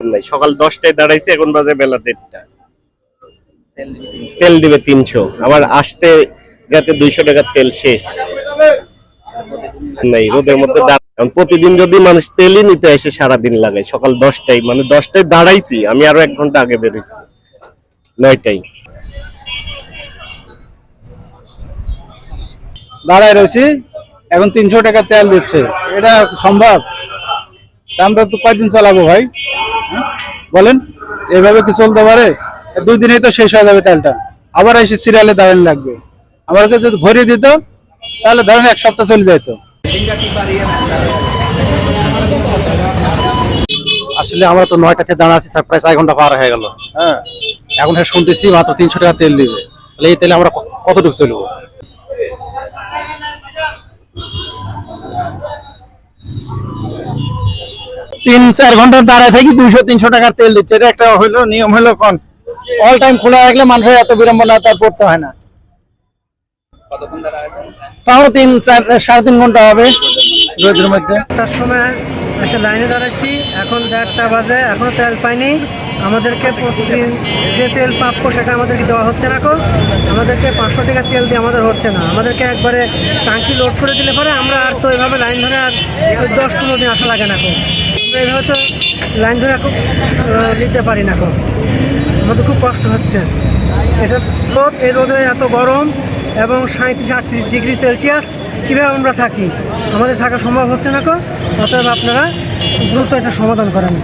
নাই, সকাল 10টায় দাঁড়াইছি, এখন বাজে বেলা 1:30। তেল দিবে 300, আমার আসতে যাতে 200 টাকার তেল শেষ নাই রোদের মধ্যে। কারণ প্রতিদিন যদি মানুষ তেলই নিতে আসে সারাদিন লাগায়, সকাল 10টায় মানে 10টায় দাঁড়াইছি, আমি আরো 1 ঘন্টা আগে বেরোইছি 9টায়। দাঁড়ায় রয়েছি, এখন 300 টাকা তেল দিচ্ছে, এটা সম্ভব? আমরা তো কয়দিন চালাবো ভাই? হ্যাঁ? বলেন, এভাবে কি চলতে পারে? 2 দিনেই তো শেষ হয়ে যাবে তেলটা, আবার এসে সিরিয়ালে দাঁড়ানো লাগবে। আমাকে যদি ভরিয়ে দিত তাহলে ধরেন 1 সপ্তাহ চলে যেত। আসলে আমরা তো 9টাতে দাঁড়া আছি, প্রায় 4 ঘন্টা পার হয়ে গেল। হ্যাঁ, এখন শুনতেছি মাত্র 300 টাকা তেল দিবে। তাহলে এই তেলে আমরা কতটুকু চলবো? 3-4 ঘন্টা দাঁড়ায় থাকি 200-300 টাকার তেল দিচ্ছে, এটা একটা হইলো নিয়ম? হইলো কোন? অল টাইম খোলা রাখলে মানুষের এত বিড়ম্বনা তার পড়তে হয় না। তাও 3-4-3.5 ঘন্টা হবে রোদের মধ্যে। তার সময় এসে লাইনে দাঁড়াইছি, এখন 1:30 বাজে, এখনো তেল পাইনি। আমাদেরকে প্রতিদিন যে তেল প্রাপ্য সেটা আমাদেরকে দেওয়া হচ্ছে না। আমাদেরকে 500 টাকা তেল দিয়ে আমাদের হচ্ছে না, আমাদেরকে একবারে ট্যাঙ্কি লোড করে দিলে পরে আমরা আর তো এভাবে লাইন ধরে আর 10-15 দিন আসা লাগে না। আমরা এইভাবে তো লাইন ধরে নিতে পারি না। আমাদের খুব কষ্ট হচ্ছে। এটা রোদ, এই রোদে এত গরম এবং 37-38 ডিগ্রি সেলসিয়াস, কীভাবে আমরা থাকি? আমাদের থাকা সম্ভব হচ্ছে না। অতএব আপনারা দ্রুত এটা সমাধান করেন।